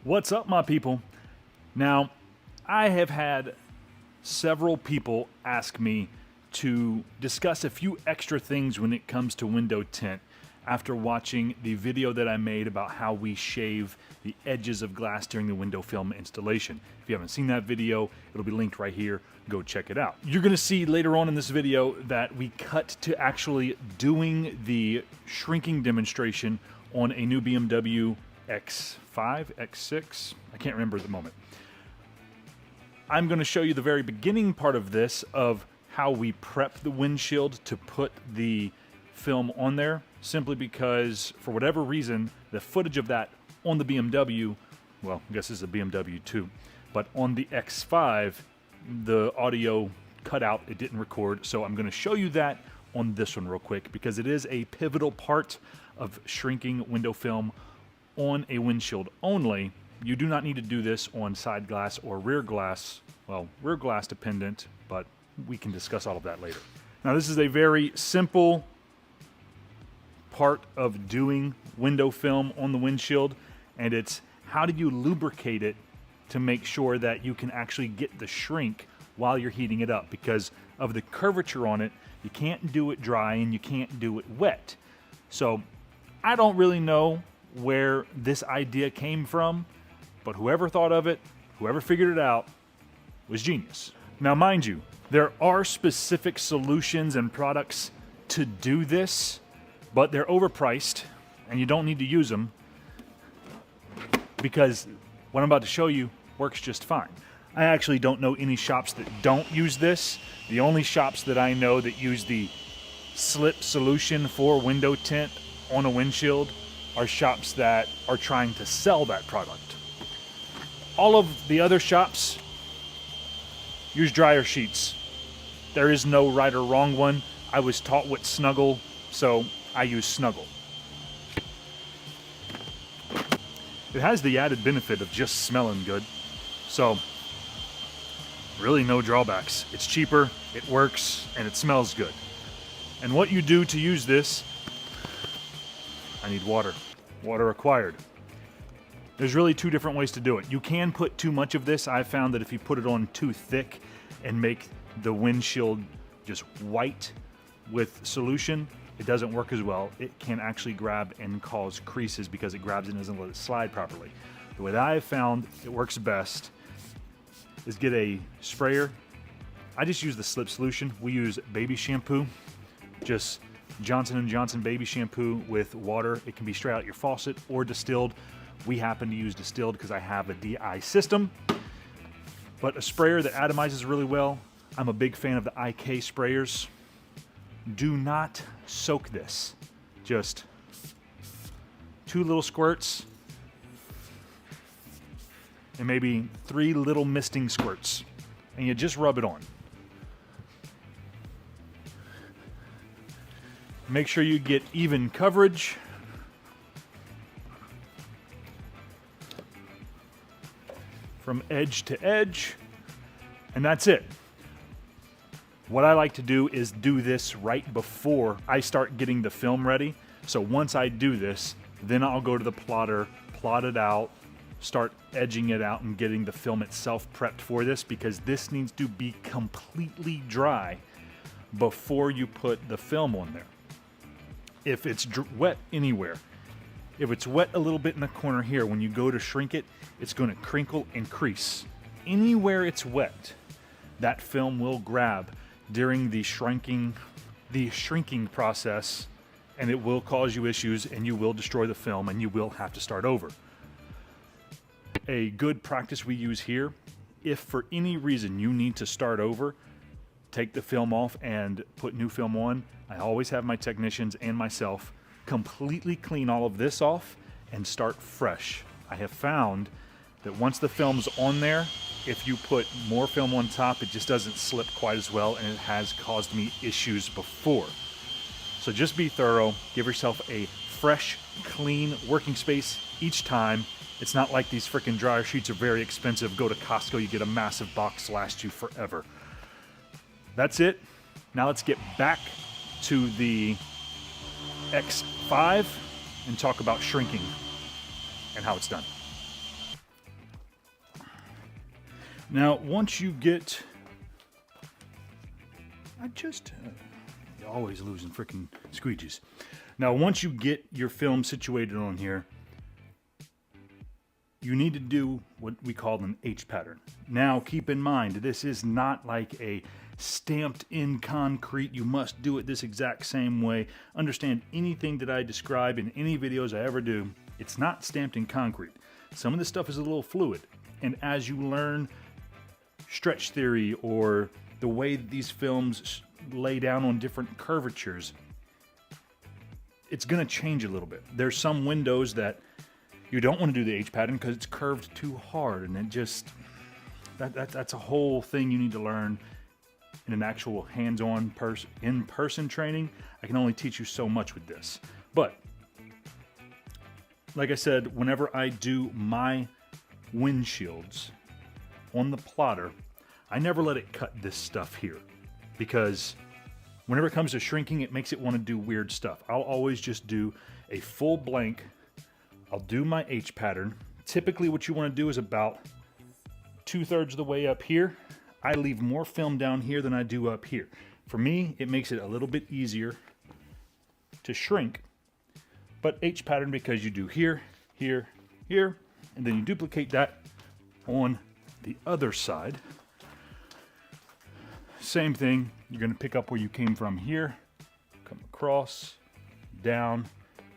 What's up, my people? Now, I have had several people ask me to discuss a few extra things when it comes to window tint after watching the video that I made about how we shave the edges of glass during the window film installation. If you haven't seen that video, it'll be linked right here. Go check it out. You're gonna see later on in this video that we cut to actually doing the shrinking demonstration on a new BMW X5, X6, I can't remember at the moment. I'm going to show you the very beginning part of this, of how we prep the windshield to put the film on there, simply because for whatever reason the footage of that on the BMW, well, I guess this is a BMW too, but on the X5 the audio cut out, it didn't record. So I'm going to show you that on this one real quick, because it is a pivotal part of shrinking window film on a windshield only. You do not need to do this on side glass or rear glass. Well, rear glass dependent, but we can discuss all of that later. Now, this is a very simple part of doing window film on the windshield, and it's how do you lubricate it to make sure that you can actually get the shrink while you're heating it up. Because of the curvature on it, you can't do it dry and you can't do it wet. So I don't really know where this idea came from, but whoever thought of it, whoever figured it out, was genius. Now, mind you, there are specific solutions and products to do this, but they're overpriced and you don't need to use them, because what I'm about to show you works just fine. I actually don't know any shops that don't use this. The only shops that I know that use the slip solution for window tint on a windshield are shops that are trying to sell that product. All of the other shops use dryer sheets. There is no right or wrong one. I was taught with Snuggle, so I use Snuggle. It has the added benefit of just smelling good, so really no drawbacks. It's cheaper, it works, and it smells good. And what you do to use this, I need water. Water required. There's really two different ways to do it. You can put too much of this. I found that if you put it on too thick and make the windshield just white with solution, it doesn't work as well. It can actually grab and cause creases because it grabs and doesn't let it slide properly. The way that I have found it works best is get a sprayer. I just use the slip solution. We use baby shampoo, just Johnson & Johnson baby shampoo with water. It can be straight out your faucet or distilled. We happen to use distilled because I have a DI system. But a sprayer that atomizes really well. I'm a big fan of the IK sprayers. Do not soak this. Just 2 little squirts and maybe 3 little misting squirts, and you just rub it on. Make sure you get even coverage. From edge to edge, and that's it. What I like to do is do this right before I start getting the film ready. So once I do this, then I'll go to the plotter, plot it out, start edging it out and getting the film itself prepped for this, because this needs to be completely dry before you put the film on there. If it's wet anywhere, if it's wet a little bit in the corner here, when you go to shrink it, it's going to crinkle and crease. Anywhere it's wet, that film will grab during the shrinking process, and it will cause you issues, and you will destroy the film, and you will have to start over. A good practice we use here, if for any reason you need to start over, take the film off and put new film on. I always have my technicians and myself completely clean all of this off and start fresh. I have found that once the film's on there, if you put more film on top, it just doesn't slip quite as well, and it has caused me issues before. So just be thorough, give yourself a fresh, clean working space each time. It's not like these freaking dryer sheets are very expensive. Go to Costco, you get a massive box, last you forever. That's it. Now let's get back to the X5 and talk about shrinking and how it's done. Now, once you get, you're always losing freaking squeegees. Now, once you get your film situated on here, you need to do what we call an H pattern. Now, keep in mind, this is not like a stamped in concrete. You must do it this exact same way. Understand, anything that I describe in any videos I ever do, it's not stamped in concrete. Some of this stuff is a little fluid. And as you learn stretch theory or the way these films lay down on different curvatures, it's gonna change a little bit. There's some windows that you don't want to do the H pattern because it's curved too hard, and it just, that's a whole thing you need to learn in an actual hands-on in-person training. I can only teach you so much with this. But like I said, whenever I do my windshields on the plotter, I never let it cut this stuff here, because whenever it comes to shrinking, it makes it want to do weird stuff. I'll always just do a full blank. I'll do my H pattern. Typically what you want to do is about 2/3 of the way up here. I leave more film down here than I do up here. For me, it makes it a little bit easier to shrink. But H pattern, because you do here, here, here, and then you duplicate that on the other side. Same thing, you're gonna pick up where you came from here, come across, down,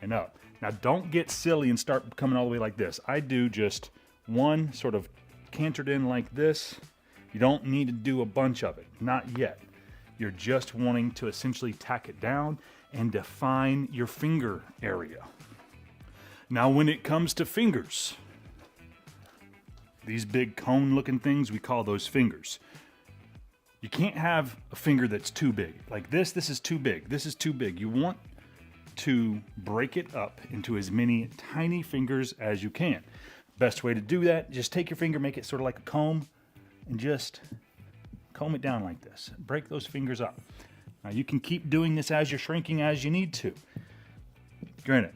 and up. Now don't get silly and start coming all the way like this. I do just one sort of cantered in like this. You don't need to do a bunch of it, not yet. You're just wanting to essentially tack it down and define your finger area. Now when it comes to fingers, these big cone looking things, we call those fingers. You can't have a finger that's too big. Like this is too big, this is too big. You want to break it up into as many tiny fingers as you can. Best way to do that, just take your finger, make it sort of like a comb, and just comb it down like this. Break those fingers up. Now you can keep doing this as you're shrinking as you need to. Granted,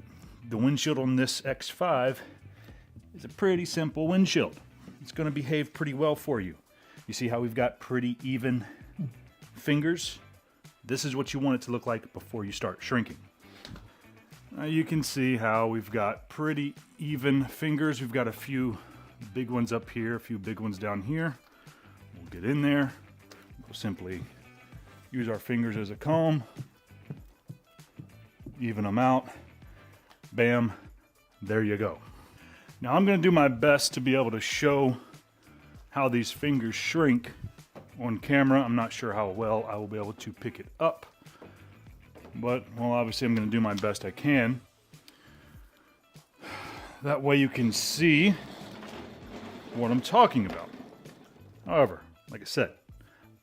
the windshield on this X5 is a pretty simple windshield. It's going to behave pretty well for you. You see how we've got pretty even fingers? This is what you want it to look like before you start shrinking. Now you can see how we've got pretty even fingers. We've got a few big ones up here, a few big ones down here. We'll get in there. We'll simply use our fingers as a comb, even them out. Bam, there you go. Now I'm going to do my best to be able to show how these fingers shrink on camera. I'm not sure how well I will be able to pick it up, but well, obviously I'm going to do my best I can. That way you can see what I'm talking about. However, like I said,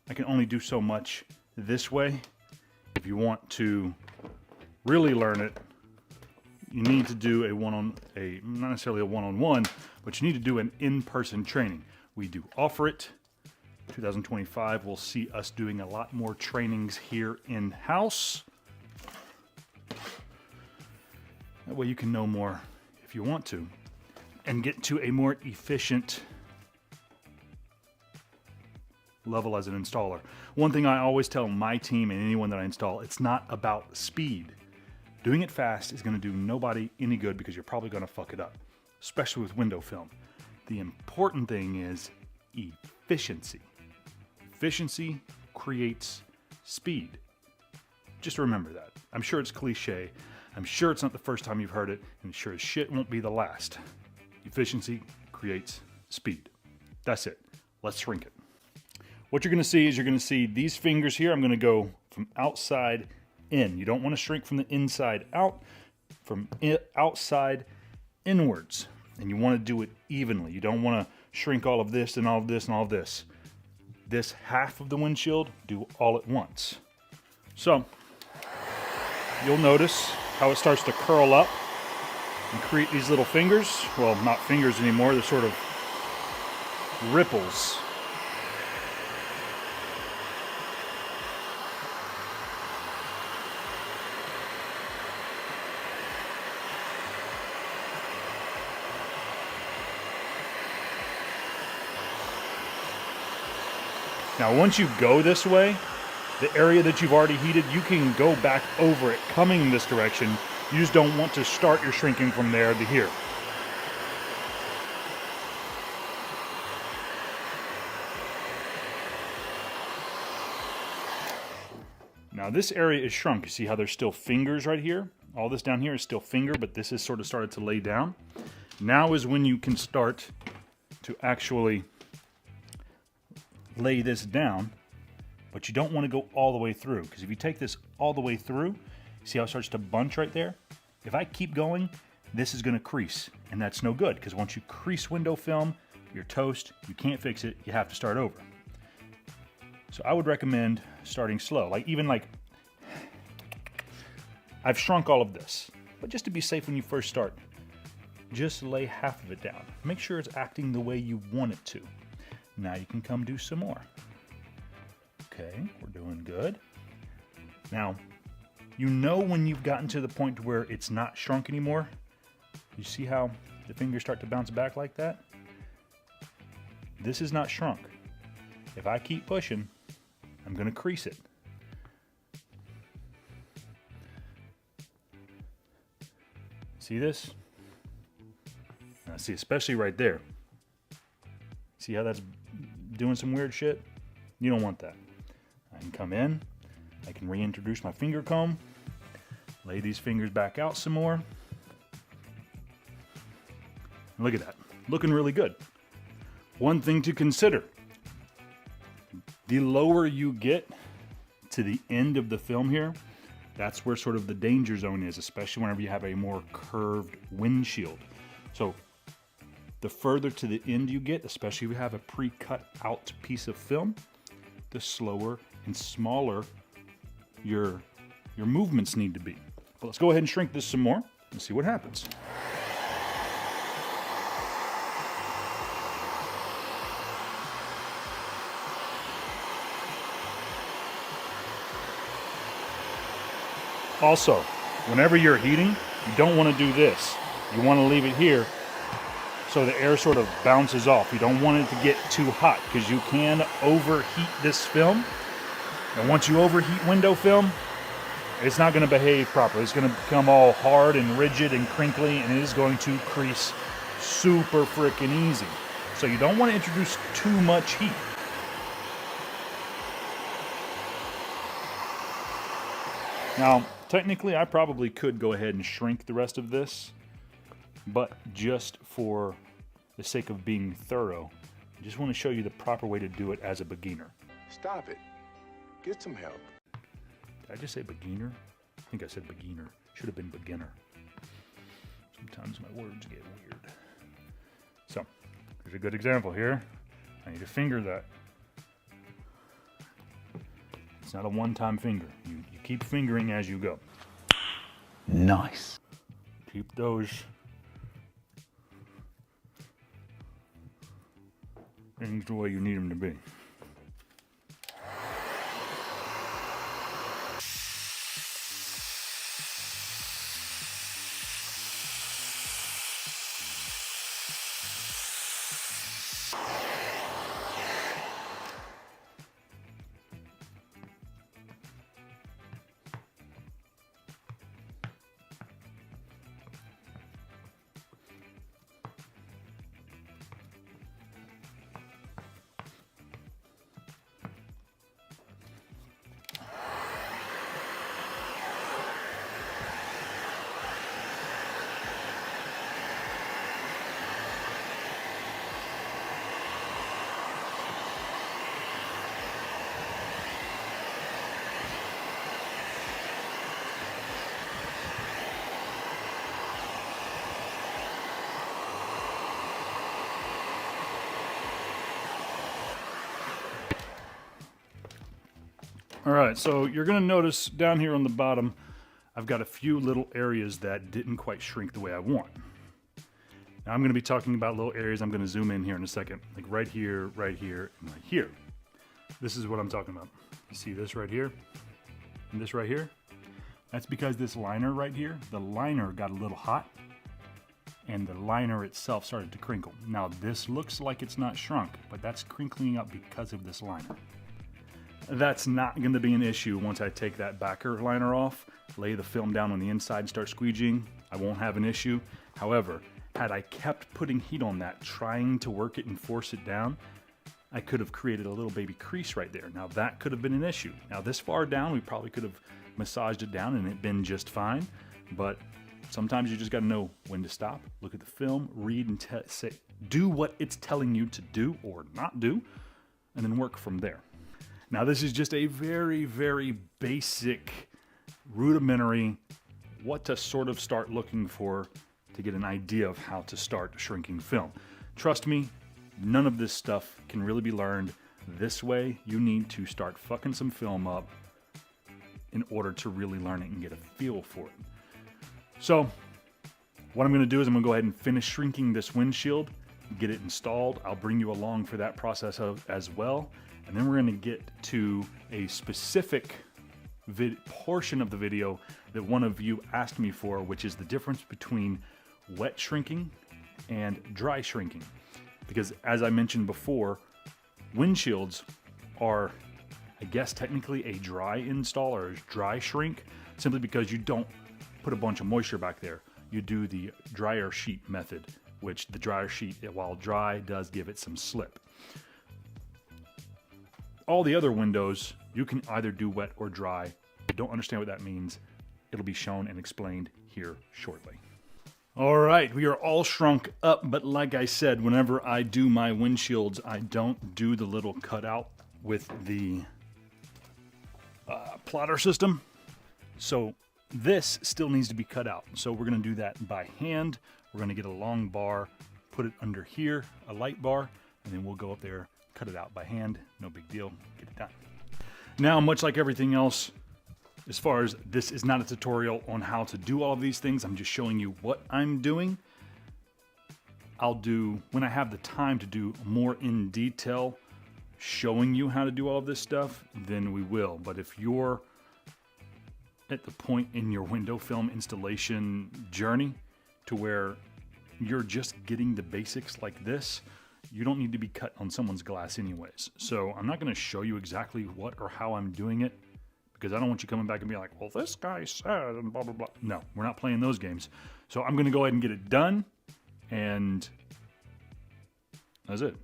I can only do so much this way. If you want to really learn it, you need to do not necessarily a one-on-one, but you need to do an in-person training. We do offer it. 2025, we'll see us doing a lot more trainings here in-house. That way you can know more if you want to, and get to a more efficient level as an installer. One thing I always tell my team and anyone that I install, it's not about speed. Doing it fast is going to do nobody any good because you're probably going to fuck it up, especially with window film. The important thing is efficiency. Efficiency creates speed. Just remember that. I'm sure it's cliche. I'm sure it's not the first time you've heard it, and sure as shit won't be the last. Efficiency creates speed. That's it. Let's shrink it. What you're going to see is you're going to see these fingers here. I'm going to go from outside in. You don't want to shrink from the inside out, from outside inwards. And you want to do it evenly. You don't want to shrink all of this and all of this and all of this. This half of the windshield, do all at once. So, you'll notice how it starts to curl up and create these little fingers. Well, not fingers anymore, they're sort of ripples. Now, once you go this way, the area that you've already heated, you can go back over it coming in this direction. You just don't want to start your shrinking from there to here. Now this area is shrunk. You see how there's still fingers right here? All this down here is still finger, but this is sort of started to lay down. Now is when you can start to actually lay this down, but you don't want to go all the way through, because if you take this all the way through, see how it starts to bunch right there? If I keep going, this is going to crease, and that's no good, because once you crease window film, you're toast, you can't fix it, you have to start over. So I would recommend starting slow. I've shrunk all of this, but just to be safe when you first start, just lay half of it down. Make sure it's acting the way you want it to. Now you can come do some more. Okay, we're doing good. Now, you know when you've gotten to the point where it's not shrunk anymore. You see how the fingers start to bounce back like that? This is not shrunk. If I keep pushing, I'm going to crease it. See this? Now see, especially right there. See how that's doing some weird shit? You don't want that. I can come in, I can reintroduce my finger comb, lay these fingers back out some more. Look at that, looking really good. One thing to consider, the lower you get to the end of the film here, that's where sort of the danger zone is, especially whenever you have a more curved windshield. So the further to the end you get, especially if you have a pre-cut out piece of film, the slower and smaller your movements need to be. But let's go ahead and shrink this some more and see what happens. Also, whenever you're heating, you don't want to do this. You want to leave it here so the air sort of bounces off. You don't want it to get too hot, because you can overheat this film. And once you overheat window film, it's not going to behave properly. It's going to become all hard and rigid and crinkly, and it is going to crease super freaking easy. So you don't want to introduce too much heat. Now, technically, I probably could go ahead and shrink the rest of this, but just for the sake of being thorough, I just want to show you the proper way to do it as a beginner. Stop it. Get some help. Did I just say beginner? I think I said beginner. Should have been beginner. Sometimes my words get weird. So, here's a good example here. I need to finger that. It's not a one-time finger. You keep fingering as you go. Nice. Keep those things the way you need them to be. All right, so you're gonna notice down here on the bottom, I've got a few little areas that didn't quite shrink the way I want. Now I'm gonna be talking about little areas. I'm gonna zoom in here in a second, like right here, and right here. This is what I'm talking about. You see this right here, and this right here? That's because this liner right here, the liner got a little hot, and the liner itself started to crinkle. Now this looks like it's not shrunk, but that's crinkling up because of this liner. That's not going to be an issue once I take that backer liner off, lay the film down on the inside and start squeegeeing. I won't have an issue. However, had I kept putting heat on that, trying to work it and force it down, I could have created a little baby crease right there. Now that could have been an issue. Now this far down, we probably could have massaged it down and it'd been just fine. But sometimes you just got to know when to stop, look at the film, read and say, do what it's telling you to do or not do, and then work from there. Now this is just a very, very basic, rudimentary, what to sort of start looking for to get an idea of how to start shrinking film. Trust me, none of this stuff can really be learned this way. You need to start fucking some film up in order to really learn it and get a feel for it. So what I'm gonna do is I'm gonna go ahead and finish shrinking this windshield, get it installed. I'll bring you along for that process as well. And then we're gonna get to a specific portion of the video that one of you asked me for, which is the difference between wet shrinking and dry shrinking. Because as I mentioned before, windshields are, I guess, technically a dry install or a dry shrink, simply because you don't put a bunch of moisture back there. You do the dryer sheet method, which the dryer sheet, while dry, does give it some slip. All the other windows, you can either do wet or dry. If you don't understand what that means, it'll be shown and explained here shortly. All right, we are all shrunk up, but like I said, whenever I do my windshields, I don't do the little cutout with the plotter system. So this still needs to be cut out. So we're gonna do that by hand. We're gonna get a long bar, put it under here, a light bar, and then we'll go up there, cut it out by hand. No big deal, get it done. Now, much like everything else, as far as this is not a tutorial on how to do all of these things, I'm just showing you what I'm doing. I'll do, when I have the time to do more in detail, showing you how to do all of this stuff, then we will. But if you're at the point in your window film installation journey to where you're just getting the basics like this, you don't need to be cut on someone's glass anyways. So I'm not going to show you exactly what or how I'm doing it, because I don't want you coming back and being like, well, this guy said, and blah, blah, blah. No, we're not playing those games. So I'm going to go ahead and get it done, and that's it.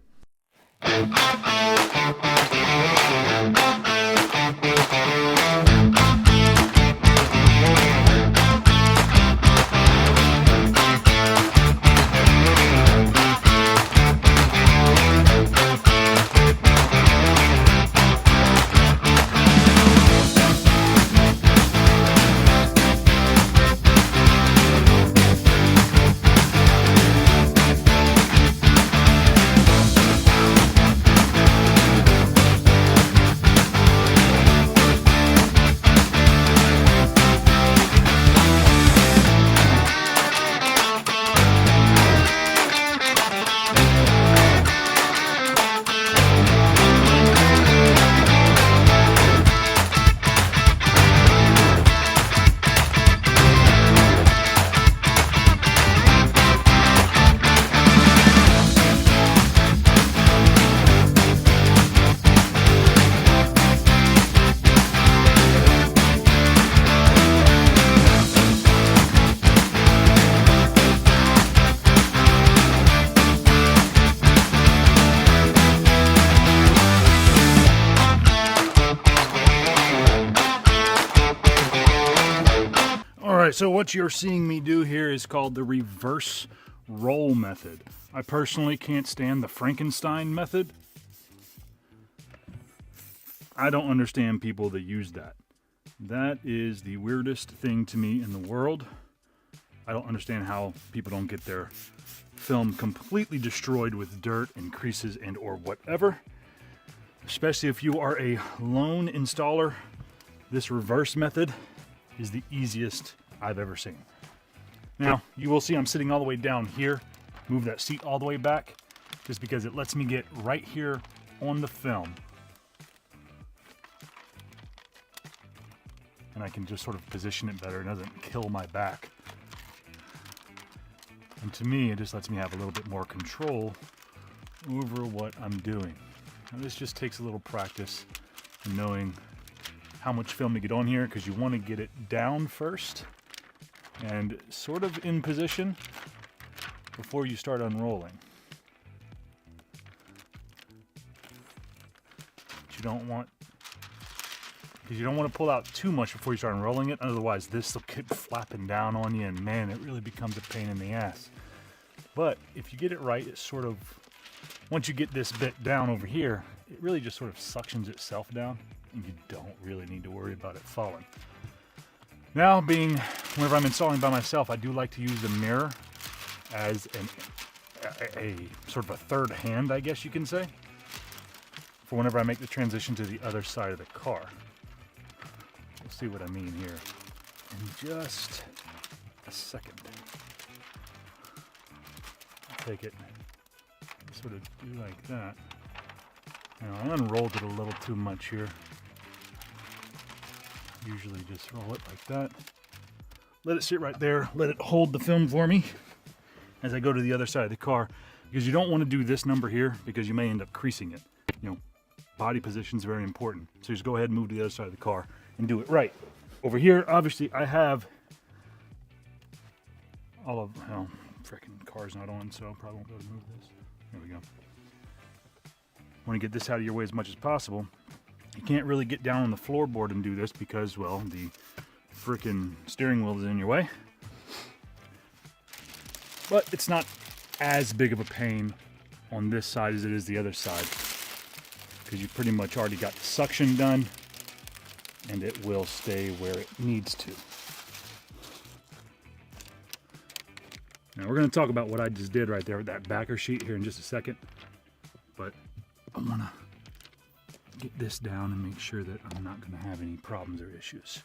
So what you're seeing me do here is called the reverse roll method. I personally can't stand the Frankenstein method. I don't understand people that use that. That is the weirdest thing to me in the world. I don't understand how people don't get their film completely destroyed with dirt and creases and or whatever. Especially if you are a lone installer, this reverse method is the easiest I've ever seen. Now, you will see I'm sitting all the way down here. Move that seat all the way back, just because it lets me get right here on the film. And I can just sort of position it better. It doesn't kill my back. And to me, it just lets me have a little bit more control over what I'm doing. Now, this just takes a little practice. and knowing how much film to get on here, because you want to get it down first and sort of in position before you start unrolling. But you don't want, because you don't want to pull out too much before you start unrolling it, otherwise this will keep flapping down on you, and man, it really becomes a pain in the ass. But if you get it right, it's sort of, once you get this bit down over here, it really just sort of suctions itself down, and you don't really need to worry about it falling. Now, being whenever I'm installing by myself, I do like to use the mirror as a sort of a third hand, I guess you can say, for whenever I make the transition to the other side of the car. You'll see what I mean here in just a second. I'll take it, sort of do like that. Now, I unrolled it a little too much here. Usually just roll it like that. Let it sit right there. Let it hold the film for me as I go to the other side of the car, because you don't want to do this number here because you may end up creasing it. You know, body position is very important. So just go ahead and move to the other side of the car and do it right. Over here, obviously, I have all of, well, frickin' car's not on, so I probably won't be able to move this. There we go. Want to get this out of your way as much as possible. You can't really get down on the floorboard and do this because, well, the frickin' steering wheel is in your way. But it's not as big of a pain on this side as it is the other side, because you pretty much already got the suction done and it will stay where it needs to. Now we're going to talk about what I just did right there with that backer sheet here in just a second, but I want to get this down and make sure that I'm not going to have any problems or issues.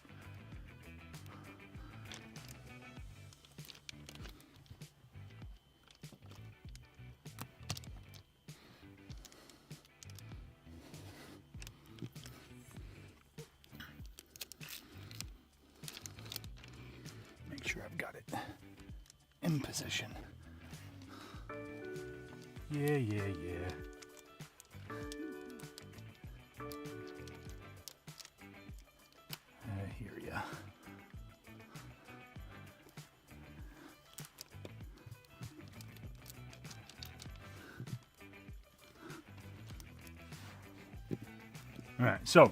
Make sure I've got it in position. Yeah. I hear ya. All right, so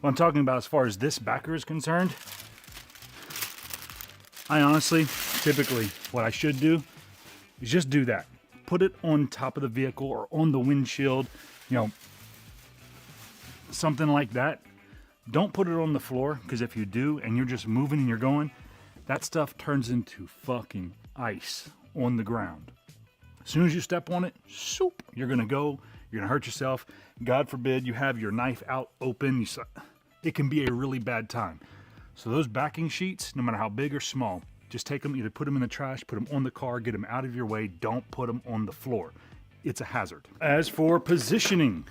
what I'm talking about as far as this backer is concerned, I honestly, typically, what I should do is just do that. Put it on top of the vehicle or on the windshield, you know, something like that. Don't put it on the floor, because if you do and you're just moving and you're going, that stuff turns into fucking ice on the ground. As soon as you step on it, soup, you're gonna go, you're gonna hurt yourself. God forbid you have your knife out open. It can be a really bad time. So those backing sheets, no matter how big or small, just take them, either put them in the trash, put them on the car, get them out of your way. Don't put them on the floor. It's a hazard. As for positioning,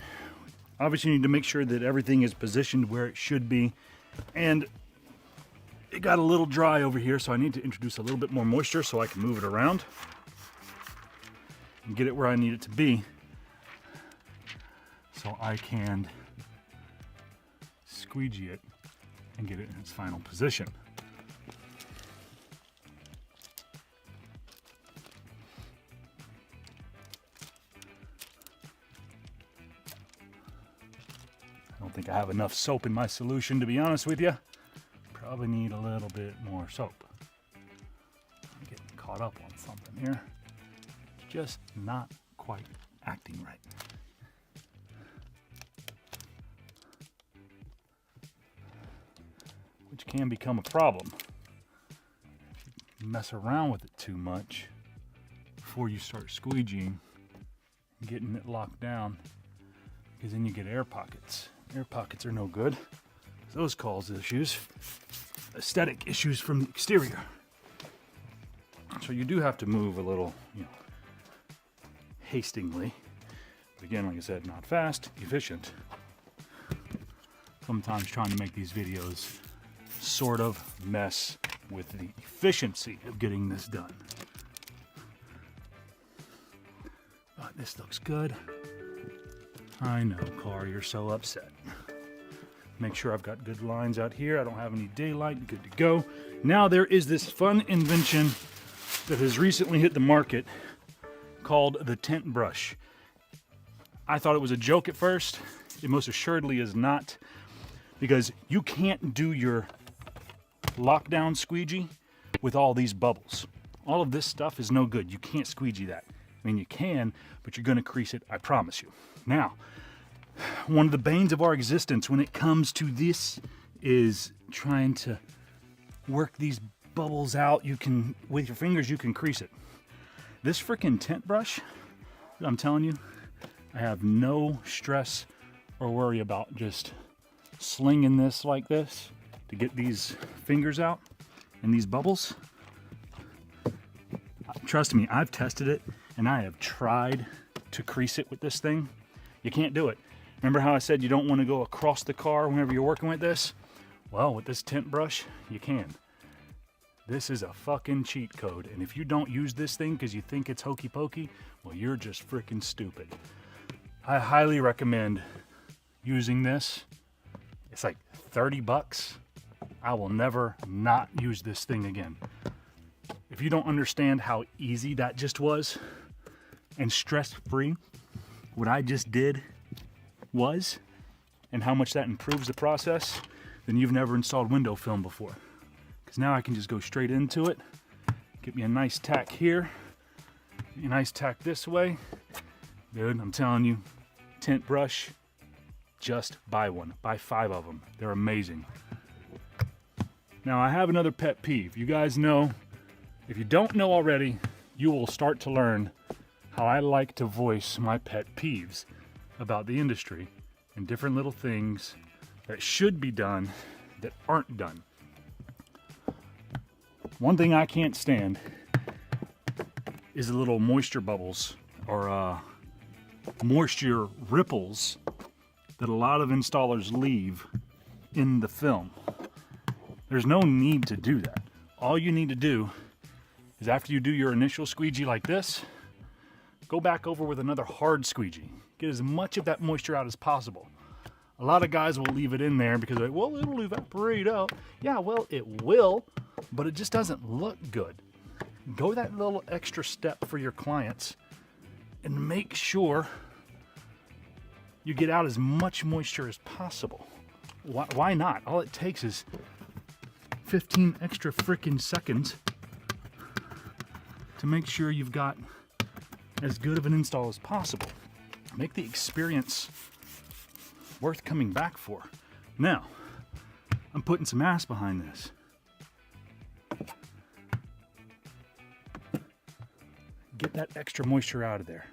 obviously you need to make sure that everything is positioned where it should be. And it got a little dry over here, so I need to introduce a little bit more moisture so I can move it around and get it where I need it to be, so I can squeegee it and get it in its final position. I don't think I have enough soap in my solution, to be honest with you. Probably need a little bit more soap. I'm getting caught up on something here. It's just not quite acting right. Which can become a problem if you mess around with it too much before you start squeegeeing and getting it locked down, because then you get air pockets. Air pockets are no good. Those cause issues, aesthetic issues from the exterior. So you do have to move a little, you know, hastily. But again, like I said, not fast, efficient. Sometimes trying to make these videos sort of mess with the efficiency of getting this done. But this looks good. I know, car, you're so upset. Make sure I've got good lines out here. I don't have any daylight. Good to go. Now there is this fun invention that has recently hit the market called the tint brush. I thought it was a joke at first. It most assuredly is not, because you can't do your lockdown squeegee with all these bubbles. All of this stuff is no good. You can't squeegee that. I mean, you can, but you're gonna crease it, I promise you. Now, one of the banes of our existence when it comes to this is trying to work these bubbles out. You can, with your fingers, you can crease it. This freaking tint brush, I'm telling you, I have no stress or worry about just slinging this like this to get these fingers out and these bubbles. Trust me, I've tested it and I have tried to crease it with this thing. You can't do it. Remember how I said you don't want to go across the car whenever you're working with this? Well, with this tint brush, you can. This is a fucking cheat code, and if you don't use this thing because you think it's hokey pokey, well, you're just freaking stupid. I highly recommend using this. It's like 30 bucks. I will never not use this thing again. If you don't understand how easy that just was and stress-free, what I just did was, and how much that improves the process, then you've never installed window film before. Because now I can just go straight into it, get me a nice tack here, get me a nice tack this way. Dude, I'm telling you, tint brush, just buy one. Buy 5 of them. They're amazing. Now I have another pet peeve. You guys know, if you don't know already, you will start to learn how I like to voice my pet peeves about the industry and different little things that should be done that aren't done. One thing I can't stand is the little moisture bubbles or moisture ripples that a lot of installers leave in the film. There's no need to do that. All you need to do is, after you do your initial squeegee like this, go back over with another hard squeegee. Get as much of that moisture out as possible. A lot of guys will leave it in there because they're like, well, it'll evaporate out. Yeah, well, it will, but it just doesn't look good. Go that little extra step for your clients and make sure you get out as much moisture as possible. Why not? All it takes is 15 extra freaking seconds to make sure you've got as good of an install as possible. Make the experience worth coming back for. Now, I'm putting some ass behind this. Get that extra moisture out of there.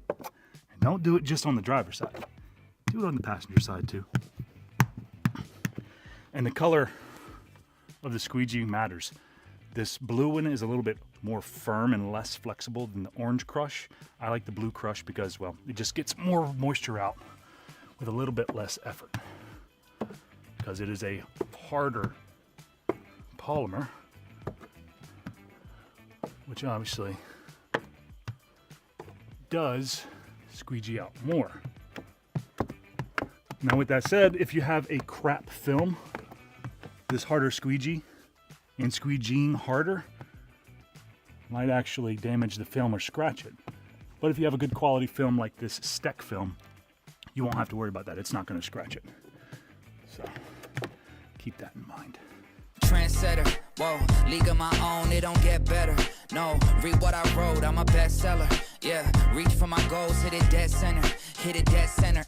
And don't do it just on the driver's side. Do it on the passenger side too. And the color of the squeegee matters. This blue one is a little bit more firm and less flexible than the orange crush. I like the blue crush because, well, it just gets more moisture out with a little bit less effort, because it is a harder polymer, which obviously does squeegee out more. Now, with that said, if you have a crap film, this harder squeegee and squeegeeing harder might actually damage the film or scratch it. But if you have a good quality film like this STEK film, you won't have to worry about that. It's not going to scratch it. So keep that in mind. Trendsetter, whoa, league of my own, it don't get better. No, read what I wrote, I'm a bestseller. Yeah, reach for my goals, hit it dead center, hit it dead center.